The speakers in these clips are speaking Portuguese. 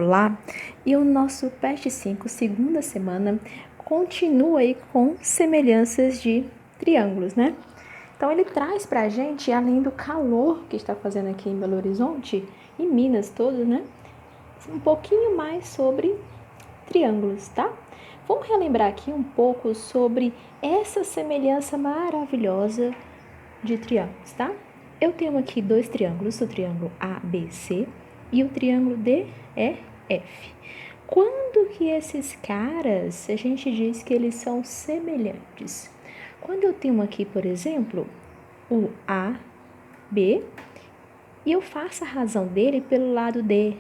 Olá! E o nosso PET 5, segunda semana, continua aí com semelhanças de triângulos, né? Então, ele traz pra gente, além do calor que está fazendo aqui em Belo Horizonte, e Minas todas, né? Um pouquinho mais sobre triângulos, tá? Vamos relembrar aqui um pouco sobre essa semelhança maravilhosa de triângulos, tá? Eu tenho aqui dois triângulos, o triângulo ABC e o triângulo DEF. Quando que esses caras, a gente diz que eles são semelhantes? Quando eu tenho aqui, por exemplo, o AB, e eu faço a razão dele pelo lado DE,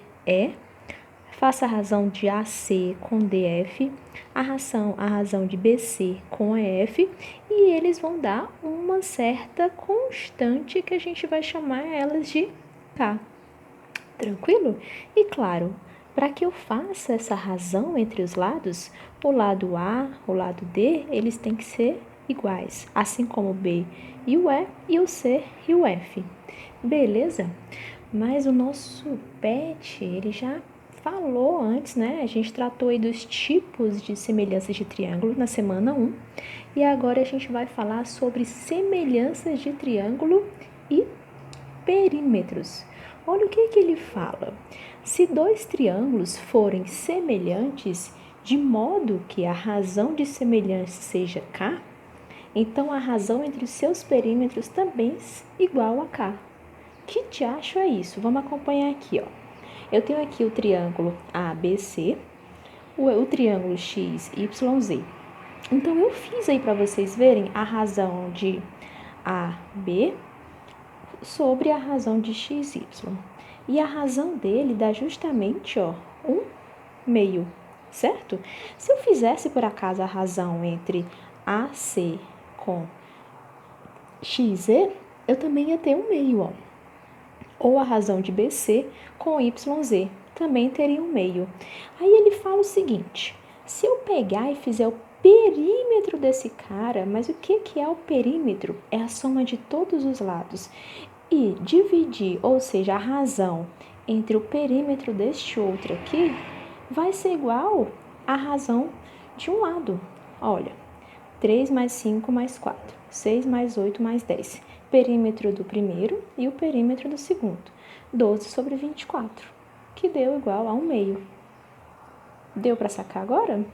faço a razão de AC com DF, a razão de BC com EF, e eles vão dar uma certa constante que a gente vai chamar elas de K. Tranquilo? E claro, para que eu faça essa razão entre os lados, o lado A, o lado D, eles têm que ser iguais, assim como o B e o E, e o C e o F. Beleza? Mas o nosso PET, ele já falou antes, né? A gente tratou aí dos tipos de semelhanças de triângulo na semana 1. E agora a gente vai falar sobre semelhanças de triângulo e perímetros. Olha o que ele fala. Se dois triângulos forem semelhantes, de modo que a razão de semelhança seja K, então a razão entre os seus perímetros também é igual a K. Que diacho é isso? Vamos acompanhar aqui, ó. Eu tenho aqui o triângulo ABC, o triângulo XYZ. Então, eu fiz aí para vocês verem a razão de AB sobre a razão de XY. E a razão dele dá justamente, ó, 1/2, certo? Se eu fizesse, por acaso, a razão entre AC com XZ, eu também ia ter 1/2, ó. Ou a razão de BC com YZ, também teria 1/2. Aí ele fala o seguinte, se eu pegar e fizer o perímetro desse cara, mas o que é o perímetro? É a soma de todos os lados. E dividir, ou seja, a razão entre o perímetro deste outro aqui, vai ser igual à razão de um lado. Olha, 3 mais 5 mais 4, 6 mais 8 mais 10. Perímetro do primeiro e o perímetro do segundo. 12 sobre 24, que deu igual a 1/2. Deu para sacar agora?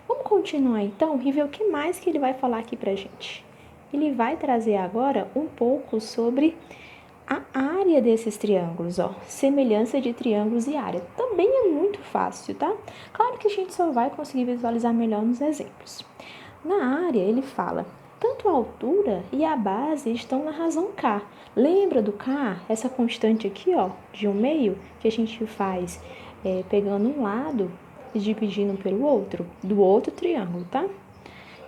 Vamos continuar então e ver o que mais que ele vai falar aqui pra gente. Ele vai trazer agora um pouco sobre a área desses triângulos, ó. Semelhança de triângulos e área. Também é muito fácil, tá? Claro que a gente só vai conseguir visualizar melhor nos exemplos. Na área, ele fala, tanto a altura e a base estão na razão K. Lembra do K? Essa constante aqui, ó, de 1/2, que a gente faz pegando um lado e dividindo pelo outro, do outro triângulo, tá?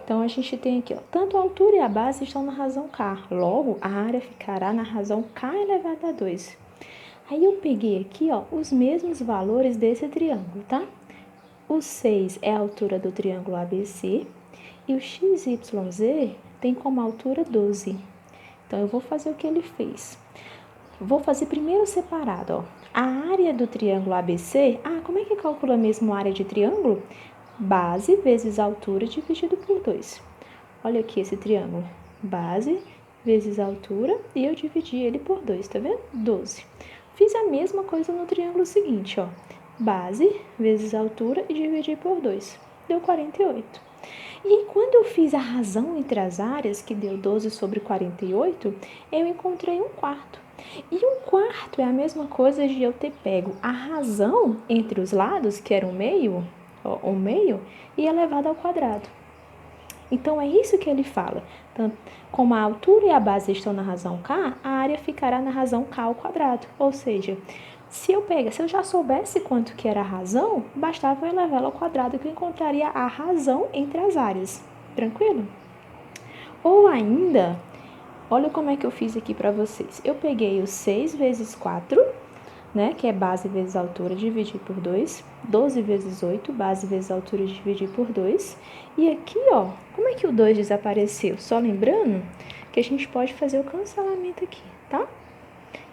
Então, a gente tem aqui, ó, tanto a altura e a base estão na razão K. Logo, a área ficará na razão K elevado a 2. Aí, eu peguei aqui, ó, os mesmos valores desse triângulo, tá? O 6 é a altura do triângulo ABC e o XYZ tem como altura 12. Então, eu vou fazer o que ele fez. Vou fazer primeiro separado, ó. A área do triângulo ABC, como é que calcula mesmo a área de triângulo? Base vezes altura dividido por 2. Olha aqui esse triângulo. Base vezes altura e eu dividi ele por 2, tá vendo? 12. Fiz a mesma coisa no triângulo seguinte, ó. Base vezes altura e dividi por 2. Deu 48. E quando eu fiz a razão entre as áreas, que deu 12 sobre 48, eu encontrei 1/4. E 1/4 é a mesma coisa de eu ter pego a razão entre os lados, que era 1/2, 1/2, e elevado ao quadrado. Então, é isso que ele fala. Tanto, como a altura e a base estão na razão K, a área ficará na razão K ao quadrado. Ou seja, se eu já soubesse quanto que era a razão, bastava eu elevá-la ao quadrado que eu encontraria a razão entre as áreas. Tranquilo? Ou ainda, olha como é que eu fiz aqui para vocês. Eu peguei o 6 vezes 4, né, que é base vezes altura, dividir por 2. 12 vezes 8, base vezes altura, dividir por 2. E aqui, ó, como é que o 2 desapareceu? Só lembrando que a gente pode fazer o cancelamento aqui, tá?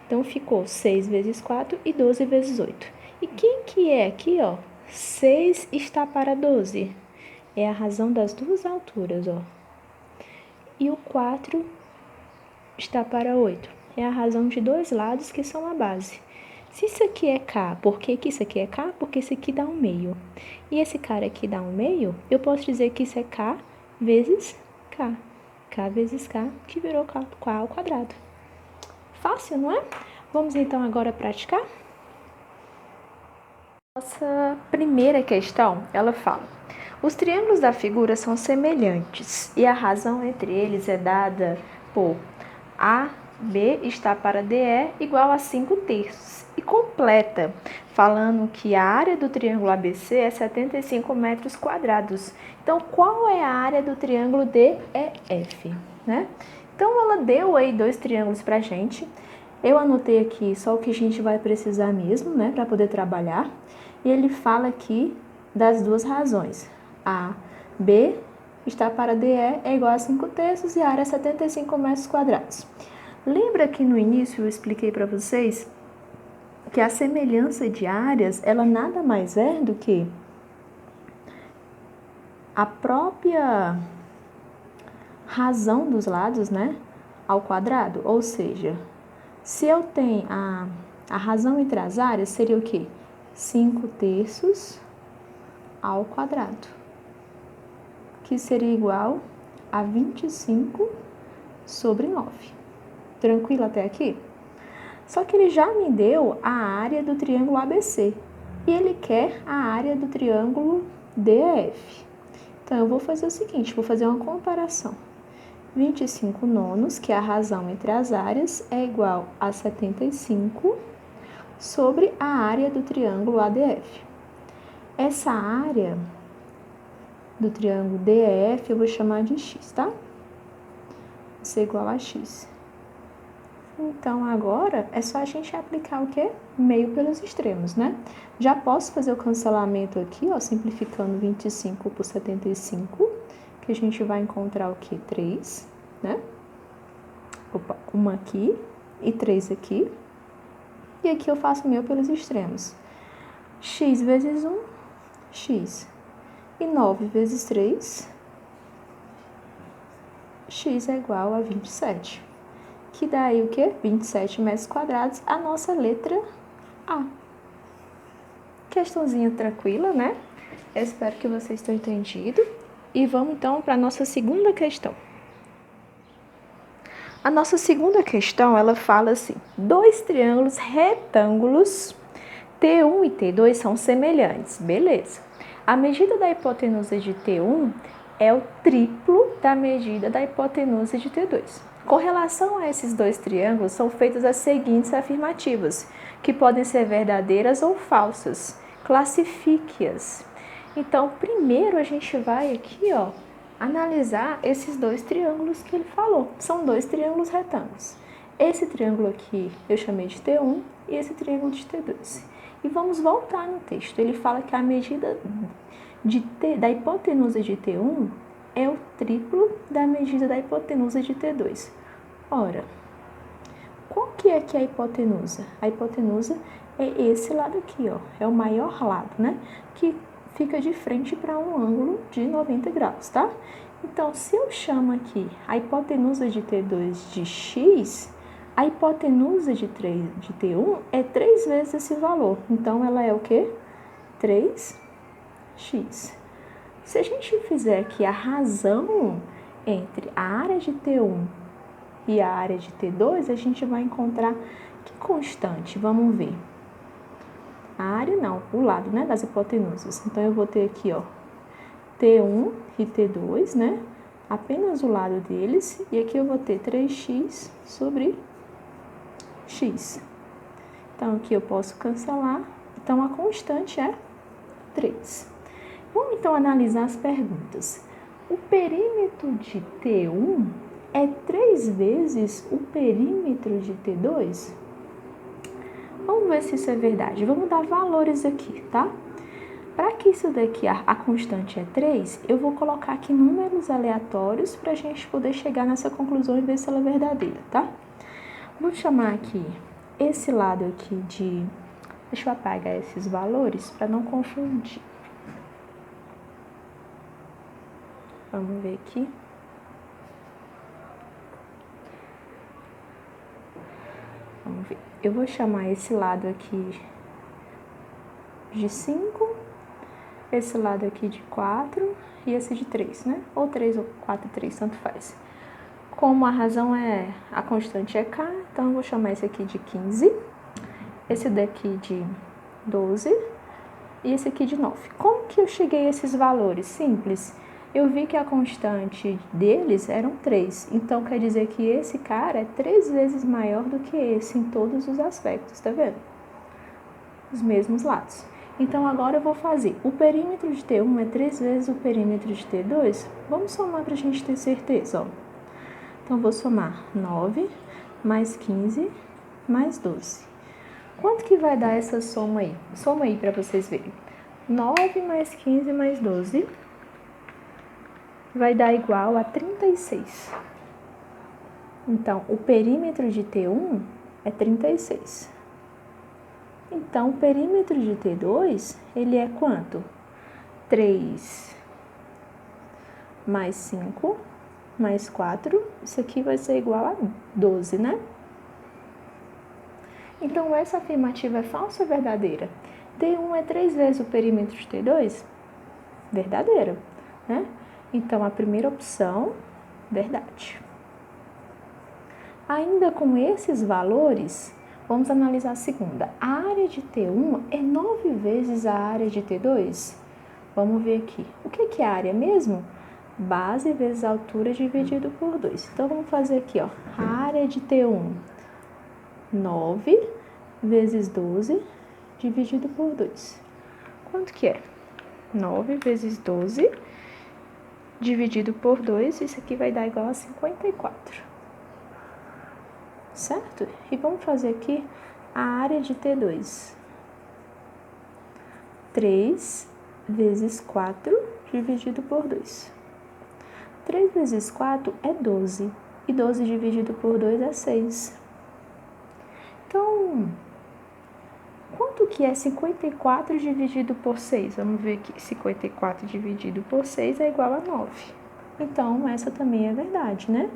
Então, ficou 6 vezes 4 e 12 vezes 8. E quem que é aqui, ó? 6 está para 12. É a razão das duas alturas, ó. E o 4 está para 8. É a razão de dois lados que são a base. Se isso aqui é K, por que isso aqui é K? Porque isso aqui dá um meio. E esse cara aqui dá um meio, eu posso dizer que isso é K vezes K. K vezes K, que virou K ao quadrado. Fácil, não é? Vamos então agora praticar? Nossa primeira questão, ela fala: os triângulos da figura são semelhantes e a razão entre eles é dada por AB está para DE igual a 5/3 e completa, falando que a área do triângulo ABC é 75 metros quadrados. Então, qual é a área do triângulo DEF, né? Então, ela deu aí dois triângulos pra gente. Eu anotei aqui só o que a gente vai precisar mesmo, né, para poder trabalhar. E ele fala aqui das duas razões. A, B está para DE é igual a 5/3 e a área é 75 metros quadrados. Lembra que no início eu expliquei para vocês que a semelhança de áreas, ela nada mais é do que a própria razão dos lados, né, ao quadrado. Ou seja, se eu tenho a razão entre as áreas, seria o quê? 5/3 ao quadrado, que seria igual a 25/9. Tranquilo até aqui? Só que ele já me deu a área do triângulo ABC e ele quer a área do triângulo DEF. Então, eu vou fazer o seguinte, vou fazer uma comparação. 25/9, que é a razão entre as áreas, é igual a 75 sobre a área do triângulo ADF. Essa área do triângulo DEF eu vou chamar de x, tá? Isso é igual a x. Então, agora é só a gente aplicar o quê? Meio pelos extremos, né? Já posso fazer o cancelamento aqui, ó, simplificando 25 por 75, que a gente vai encontrar o quê? 3, né? Opa, uma aqui e 3 aqui. E aqui eu faço meio pelos extremos. X vezes 1, x. E 9 vezes 3, x é igual a 27. Que dá aí o quê? 27 metros quadrados, a nossa letra A. Questãozinha tranquila, né? Eu espero que vocês tenham entendido. E vamos então para a nossa segunda questão. A nossa segunda questão, ela fala assim: dois triângulos retângulos T1 e T2 são semelhantes. Beleza. A medida da hipotenusa de T1 é o triplo da medida da hipotenusa de T2. Com relação a esses dois triângulos, são feitas as seguintes afirmativas, que podem ser verdadeiras ou falsas. Classifique-as. Então, primeiro a gente vai aqui, ó, analisar esses dois triângulos que ele falou. São dois triângulos retângulos. Esse triângulo aqui eu chamei de T1 e esse triângulo de T2. E vamos voltar no texto. Ele fala que a medida da hipotenusa de T1 é o triplo da medida da hipotenusa de T2. Ora, qual que é aqui a hipotenusa? A hipotenusa é esse lado aqui, ó. É o maior lado, né? Que fica de frente para um ângulo de 90 graus, tá? Então, se eu chamo aqui a hipotenusa de T2 de x, a hipotenusa de T1 é 3 vezes esse valor. Então, ela é o quê? 3x. Se a gente fizer aqui a razão entre a área de T1 e a área de T2, a gente vai encontrar que constante? Vamos ver. A área não, o lado, né, das hipotenusas. Então, eu vou ter aqui, ó, T1 e T2, né? Apenas o lado deles. E aqui eu vou ter 3x sobre x. Então, aqui eu posso cancelar. Então, a constante é 3. Vamos, então, analisar as perguntas. O perímetro de T1 é 3 vezes o perímetro de T2? Vamos ver se isso é verdade. Vamos dar valores aqui, tá? Para que isso daqui, a constante é 3, eu vou colocar aqui números aleatórios para a gente poder chegar nessa conclusão e ver se ela é verdadeira, tá? Vou chamar aqui esse lado aqui de Deixa eu apagar esses valores para não confundir. Vamos ver aqui. Vamos ver. Eu vou chamar esse lado aqui de 5, esse lado aqui de 4 e esse de 3, né? Ou 3 ou 4 e 3, tanto faz. Como a razão a constante é K, então eu vou chamar esse aqui de 15, esse daqui de 12 e esse aqui de 9. Como que eu cheguei a esses valores? Simples. Eu vi que a constante deles eram 3, então quer dizer que esse cara é 3 vezes maior do que esse em todos os aspectos, tá vendo? Os mesmos lados. Então agora eu vou fazer, o perímetro de T1 é 3 vezes o perímetro de T2? Vamos somar para a gente ter certeza, ó. Então vou somar 9 mais 15 mais 12. Quanto que vai dar essa soma aí? Soma aí para vocês verem. 9 mais 15 mais 12 vai dar igual a 36. Então, o perímetro de T1 é 36. Então, o perímetro de T2, ele é quanto? 3 mais 5 mais 4. Isso aqui vai ser igual a 12, né? Então, essa afirmativa é falsa ou verdadeira? T1 é 3 vezes o perímetro de T2? Verdadeira, né? Então, a primeira opção, verdade. Ainda com esses valores, vamos analisar a segunda. A área de T1 é 9 vezes a área de T2? Vamos ver aqui. O que é a área mesmo? Base vezes altura dividido por 2. Então, vamos fazer aqui, ó. A área de T1, 9 vezes 12 dividido por 2. Quanto que é? 9 vezes 12 dividido por 2, isso aqui vai dar igual a 54. Certo? E vamos fazer aqui a área de T2. 3 vezes 4 dividido por 2. 3 vezes 4 é 12. E 12 dividido por 2 é 6. Então, quanto que é 54 dividido por 6? Vamos ver aqui. 54 dividido por 6 é igual a 9. Então, essa também é verdade, né?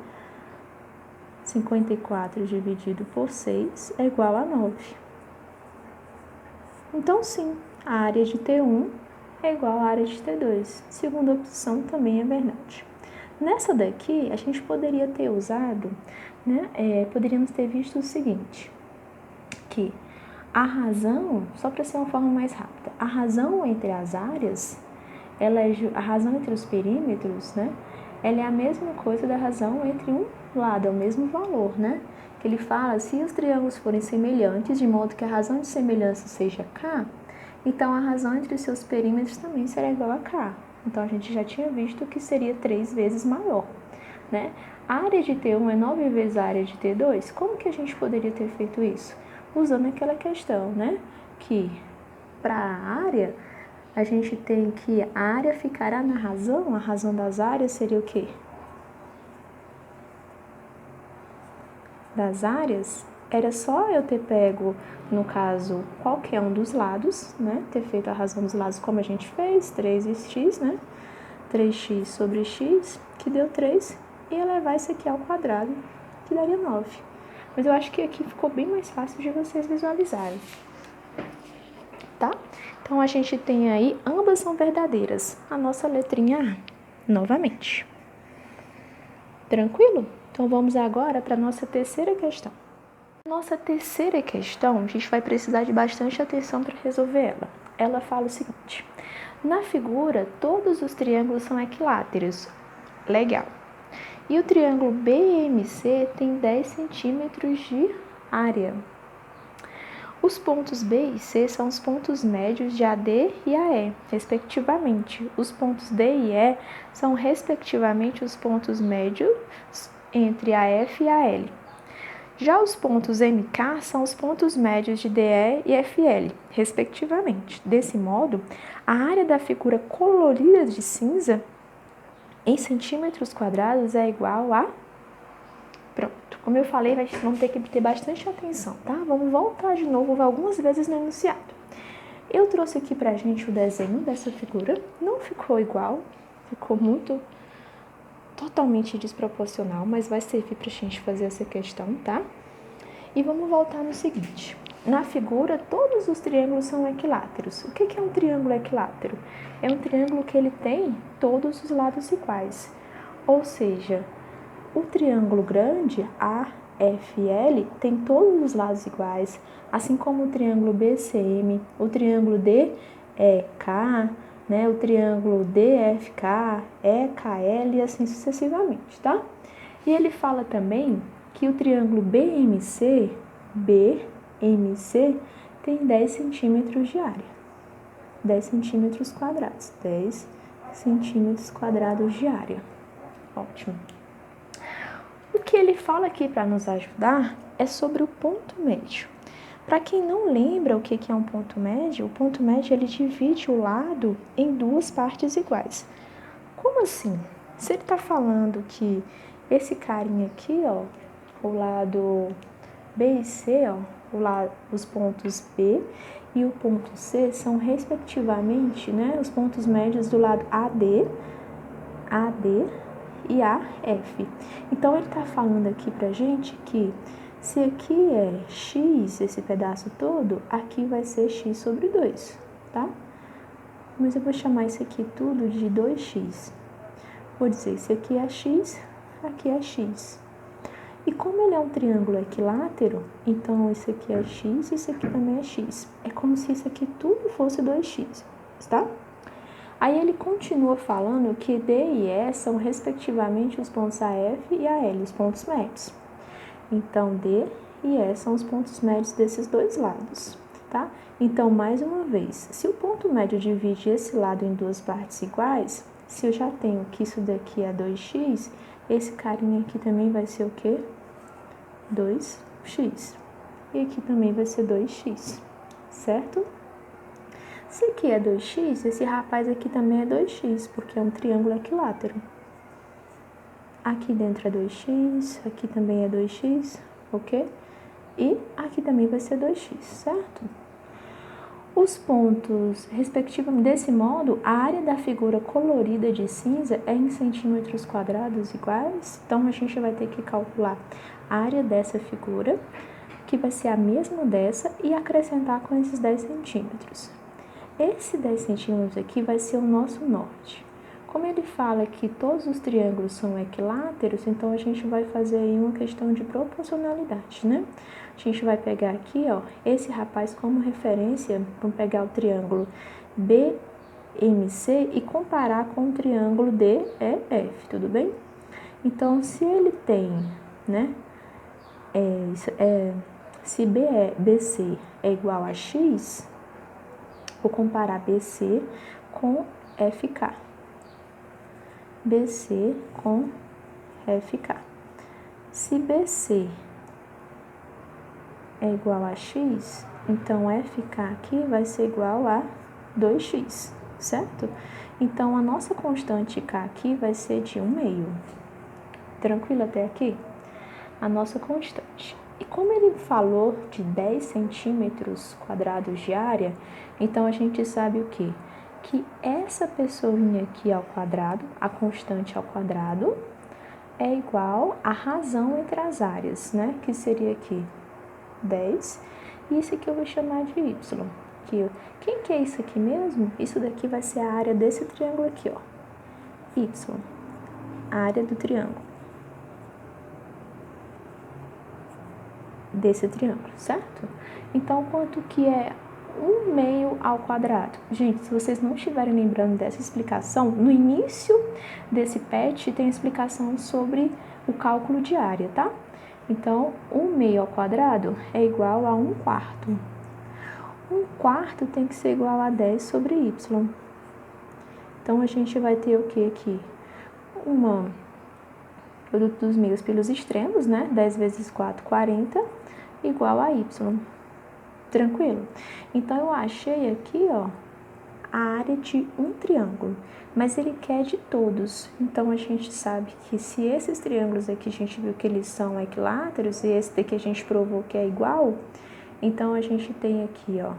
54 dividido por 6 é igual a 9. Então, sim, a área de T1 é igual à área de T2. Segunda opção também é verdade. Nessa daqui, a gente poderia ter usado, né? Poderíamos ter visto o seguinte, que a razão, só para ser uma forma mais rápida, a razão entre as áreas, a razão entre os perímetros, né? Ela é a mesma coisa da razão entre um lado, é o mesmo valor, né? Que ele fala, se os triângulos forem semelhantes, de modo que a razão de semelhança seja K, então a razão entre os seus perímetros também será igual a K. Então, a gente já tinha visto que seria 3 vezes maior, né? A área de T1 é 9 vezes a área de T2. Como que a gente poderia ter feito isso? Usando aquela questão, né? Que para a área, a gente tem que a área ficará na razão, a razão das áreas seria o quê? Das áreas, era só eu ter pego, no caso, qualquer um dos lados, né? Ter feito a razão dos lados como a gente fez, 3x, né? 3x sobre x, que deu 3, e elevar isso aqui ao quadrado, que daria 9. Mas eu acho que aqui ficou bem mais fácil de vocês visualizarem. Tá? Então, a gente tem aí, ambas são verdadeiras. A nossa letrinha A, novamente. Tranquilo? Então, vamos agora para a nossa terceira questão. Nossa terceira questão, a gente vai precisar de bastante atenção para resolver ela. Ela fala o seguinte, na figura, todos os triângulos são equiláteros. Legal. E o triângulo BMC tem 10 centímetros de área. Os pontos B e C são os pontos médios de AD e AE, respectivamente. Os pontos D e E são, respectivamente, os pontos médios entre AF e AL. Já os pontos MK são os pontos médios de DE e FL, respectivamente. Desse modo, a área da figura colorida de cinza, em centímetros quadrados, é igual a Pronto, como eu falei, vamos ter que ter bastante atenção, tá? Vamos voltar de novo algumas vezes no enunciado. Eu trouxe aqui pra gente o desenho dessa figura, não ficou igual, ficou totalmente desproporcional, mas vai servir pra gente fazer essa questão, tá? E vamos voltar no seguinte. Na figura, todos os triângulos são equiláteros. O que é um triângulo equilátero? É um triângulo que ele tem todos os lados iguais. Ou seja, o triângulo grande, AFL, tem todos os lados iguais, assim como o triângulo BCM, o triângulo DEK, né, o triângulo DFK, EKL e assim sucessivamente, tá? E ele fala também que o triângulo BMC tem 10 centímetros de área, 10 centímetros quadrados, 10 centímetros quadrados de área. Ótimo. O que ele fala aqui para nos ajudar é sobre o ponto médio. Para quem não lembra o que é um ponto médio, o ponto médio ele divide o lado em duas partes iguais. Como assim? Se ele está falando que esse carinha aqui, ó, o lado B e C, ó, os pontos B e o ponto C são respectivamente, né, os pontos médios do lado AD e AF. Então ele está falando aqui pra gente que se aqui é x, esse pedaço todo, aqui vai ser x sobre 2, tá? Mas eu vou chamar isso aqui tudo de 2x. Vou dizer, se aqui é x, aqui é x. E como ele é um triângulo equilátero, então isso aqui é x e isso aqui também é x. É como se isso aqui tudo fosse 2x, tá? Aí ele continua falando que D e E são respectivamente os pontos AF e AL, os pontos médios. Então, D e E são os pontos médios desses dois lados, tá? Então, mais uma vez, se o ponto médio divide esse lado em duas partes iguais, se eu já tenho que isso daqui é 2x, esse carinha aqui também vai ser o quê? 2x. E aqui também vai ser 2x, certo? Se aqui é 2x, esse rapaz aqui também é 2x, porque é um triângulo equilátero. Aqui dentro é 2x, aqui também é 2x, ok? E aqui também vai ser 2x, certo? Os pontos, respectivamente, desse modo, a área da figura colorida de cinza é em centímetros quadrados iguais. Então, a gente vai ter que calcular a área dessa figura, que vai ser a mesma dessa, e acrescentar com esses 10 centímetros. Esse 10 centímetros aqui vai ser o nosso norte. Como ele fala que todos os triângulos são equiláteros, então a gente vai fazer aí uma questão de proporcionalidade, né? A gente vai pegar aqui, ó, esse rapaz como referência, vamos pegar o triângulo BMC e comparar com o triângulo DEF, tudo bem? Então, se ele tem, né, se BC é igual a X, vou comparar BC com FK. BC com FK. Se BC é igual a X, então FK aqui vai ser igual a 2x, certo? Então, a nossa constante K aqui vai ser de 1/2. Tranquilo até aqui? A nossa constante. E como ele falou de 10 centímetros quadrados de área, então a gente sabe o quê? Que essa pessoinha aqui ao quadrado, a constante ao quadrado, é igual à razão entre as áreas, né? Que seria aqui 10, e isso aqui eu vou chamar de y. Quem que é isso aqui mesmo? Isso daqui vai ser a área desse triângulo aqui, ó. Y, a área do triângulo. Desse triângulo, certo? Então, quanto que é 1/2 ao quadrado? Gente, se vocês não estiverem lembrando dessa explicação, no início desse PET tem explicação sobre o cálculo de área, tá? Então, 1/2 ao quadrado é igual a 1/4. 1/4 tem que ser igual a 10 sobre y. Então, a gente vai ter o que aqui? Produto dos meios pelos extremos, né? 10 vezes 4, 40, igual a y. Tranquilo? Então, eu achei aqui, ó, a área de um triângulo, mas ele quer de todos. Então, a gente sabe que se esses triângulos aqui a gente viu que eles são equiláteros e esse daqui a gente provou que é igual, então a gente tem aqui, ó,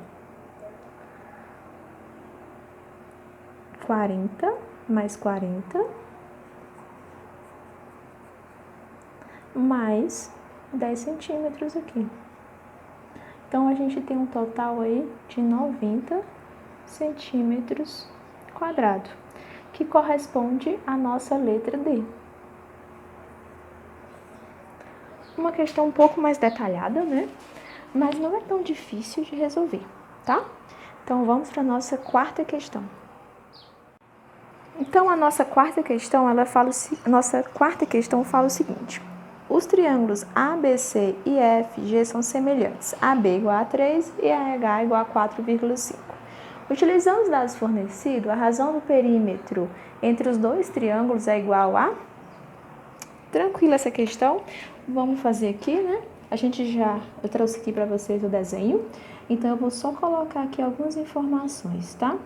40 mais 40 mais 10 centímetros aqui. Então, a gente tem um total aí de 90 centímetros quadrados, que corresponde à nossa letra D. Uma questão um pouco mais detalhada, né? Mas não é tão difícil de resolver, tá? Então, vamos para a nossa quarta questão. Então, a nossa quarta questão fala o seguinte: os triângulos ABC e EFG são semelhantes. AB igual a 3 e AH igual a 4,5. Utilizando os dados fornecidos, a razão do perímetro entre os dois triângulos é igual a... Tranquila essa questão. Vamos fazer aqui, né? Eu trouxe aqui para vocês o desenho. Então, eu vou só colocar aqui algumas informações, tá?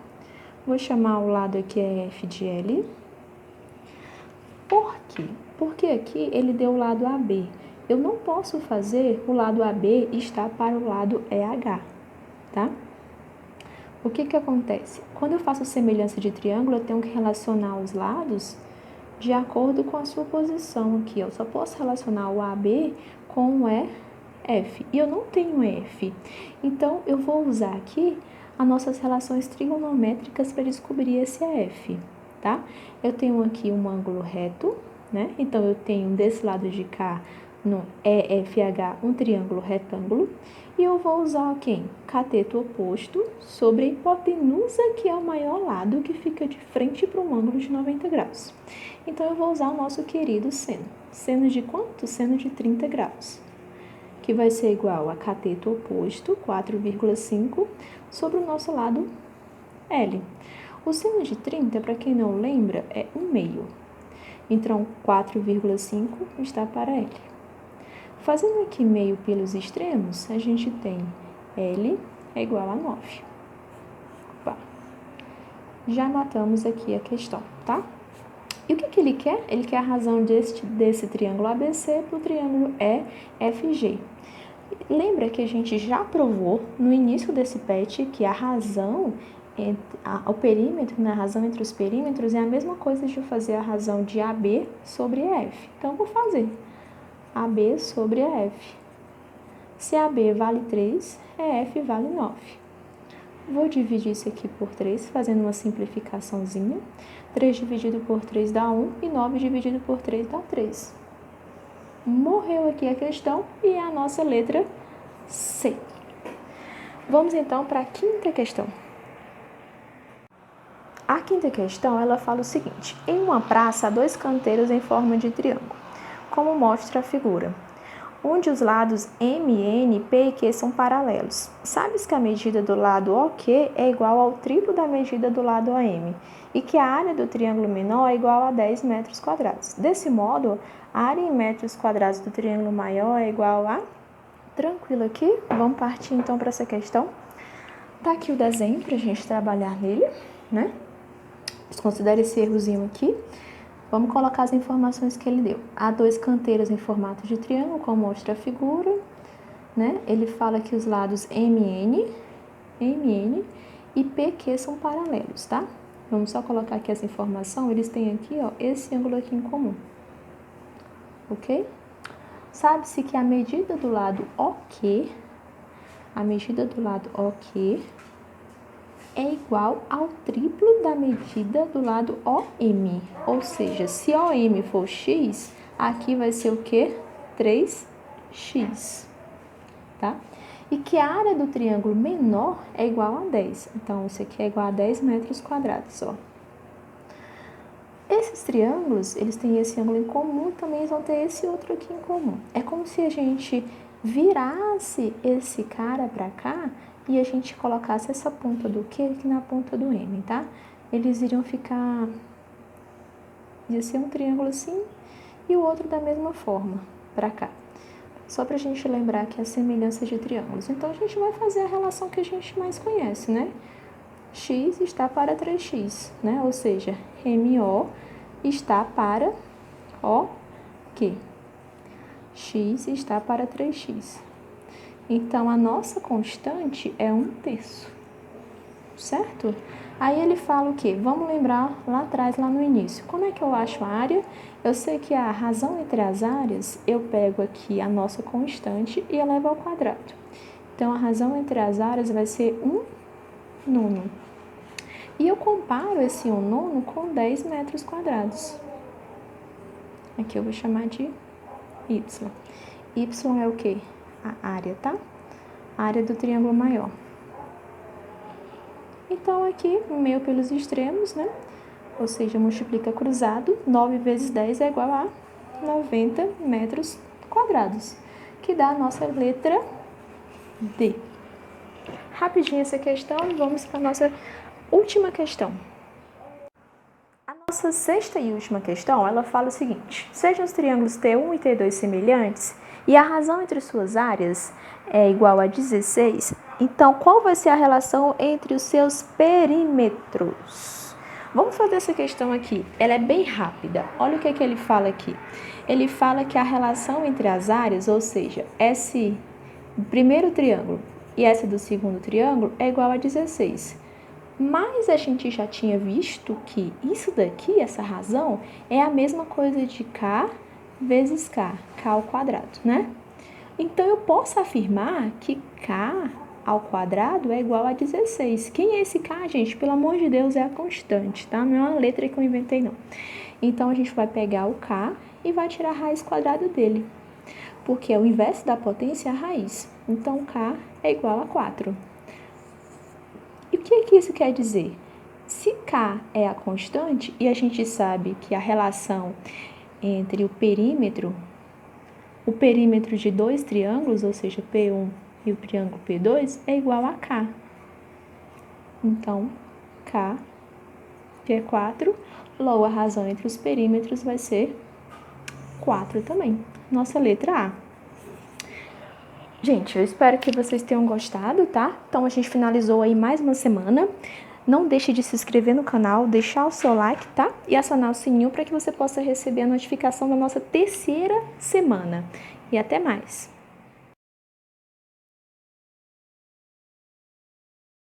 Vou chamar o lado aqui F de L. Por quê? Porque aqui ele deu o lado AB. Eu não posso fazer o lado AB estar para o lado EH, tá? O que acontece? Quando eu faço semelhança de triângulo, eu tenho que relacionar os lados de acordo com a sua posição aqui. Eu só posso relacionar o AB com o EF. E eu não tenho F. Então, eu vou usar aqui as nossas relações trigonométricas para descobrir esse EF, tá? Eu tenho aqui um ângulo reto, né? Então, eu tenho desse lado de cá, no EFH, um triângulo retângulo. E eu vou usar quem? Cateto oposto sobre a hipotenusa, que é o maior lado, que fica de frente para um ângulo de 90 graus. Então, eu vou usar o nosso querido seno. Seno de quanto? Seno de 30 graus. Que vai ser igual a cateto oposto, 4,5, sobre o nosso lado L. O seno de 30, para quem não lembra, é 1/2. Então, 4,5 está para L. Fazendo aqui meio pelos extremos, a gente tem L é igual a 9. Opa. Já matamos aqui a questão, tá? E o que ele quer? Ele quer a razão desse triângulo ABC para o triângulo EFG. Lembra que a gente já provou no início desse PET que a razão, o perímetro, né, a razão entre os perímetros é a mesma coisa de eu fazer a razão de AB sobre EF. Então, eu vou fazer AB sobre EF. Se AB vale 3, EF vale 9. Vou dividir isso aqui por 3, fazendo uma simplificaçãozinha. 3 dividido por 3 dá 1 e 9 dividido por 3 dá 3. Morreu aqui a questão e é a nossa letra C. Vamos então para a quinta questão. A quinta questão, ela fala o seguinte: em uma praça há 2 canteiros em forma de triângulo, como mostra a figura, onde os lados MN, P e Q são paralelos. Sabes que a medida do lado OQ é igual ao triplo da medida do lado OM e que a área do triângulo menor é igual a 10 metros quadrados. Desse modo, a área em metros quadrados do triângulo maior é igual a... Tranquilo aqui? Vamos partir então para essa questão. Tá aqui o desenho para a gente trabalhar nele, né? Considere esse errozinho aqui. Vamos colocar as informações que ele deu. Há 2 canteiros em formato de triângulo, como mostra a figura, né? Ele fala que os lados MN e PQ são paralelos, tá? Vamos só colocar aqui essa informação. Eles têm aqui, ó, esse ângulo aqui em comum. Ok? Sabe-se que a medida do lado OQ, é igual ao triplo da medida do lado OM. Ou seja, se OM for X, aqui vai ser o quê? 3x, tá? E que a área do triângulo menor é igual a 10. Então, isso aqui é igual a 10 metros quadrados, ó. Esses triângulos, eles têm esse ângulo em comum, também eles vão ter esse outro aqui em comum. É como se a gente virasse esse cara para cá e a gente colocasse essa ponta do Q aqui na ponta do M, tá? Eles iriam ficar... ia ser um triângulo assim e o outro da mesma forma, para cá. Só pra gente lembrar que é a semelhança de triângulos. Então, a gente vai fazer a relação que a gente mais conhece, né? x está para 3x, né? Ou seja, MO está para o quê? X está para 3x. Então, a nossa constante é 1/3, certo? Aí ele fala o quê? Vamos lembrar lá atrás, lá no início. Como é que eu acho a área? Eu sei que a razão entre as áreas, eu pego aqui a nossa constante e elevo ao quadrado. Então, a razão entre as áreas vai ser 1/9. E eu comparo esse 1/9 com 10 metros quadrados. Aqui eu vou chamar de y. Y é o quê? A área, tá? A área do triângulo maior. Então, aqui, meio pelos extremos, né? Ou seja, multiplica cruzado, 9 vezes 10 é igual a 90 metros quadrados, que dá a nossa letra D. Rapidinho essa questão, vamos para a nossa última questão. A nossa sexta e última questão, ela fala o seguinte: sejam os triângulos T1 e T2 semelhantes e a razão entre suas áreas é igual a 16, então qual vai ser a relação entre os seus perímetros? Vamos fazer essa questão aqui, ela é bem rápida. Olha o que é que ele fala aqui. Ele fala que a relação entre as áreas, ou seja, esse do primeiro triângulo e essa do segundo triângulo é igual a 16. Mas a gente já tinha visto que isso daqui, essa razão, é a mesma coisa de K vezes K ao quadrado, né? Então, eu posso afirmar que K ao quadrado é igual a 16. Quem é esse K, gente? Pelo amor de Deus, é a constante, tá? Não é uma letra que eu inventei, não. Então, a gente vai pegar o K e vai tirar a raiz quadrada dele, porque é o inverso da potência a raiz. Então, K é igual a 4. E o que isso quer dizer? Se K é a constante e a gente sabe que a relação entre o perímetro de dois triângulos, ou seja, P1 e o triângulo P2, é igual a K. Então, K, que é 4, logo a razão entre os perímetros vai ser 4 também. Nossa letra A. Gente, eu espero que vocês tenham gostado, tá? Então, a gente finalizou aí mais uma semana. Não deixe de se inscrever no canal, deixar o seu like, tá? E acionar o sininho para que você possa receber a notificação da nossa terceira semana. E até mais!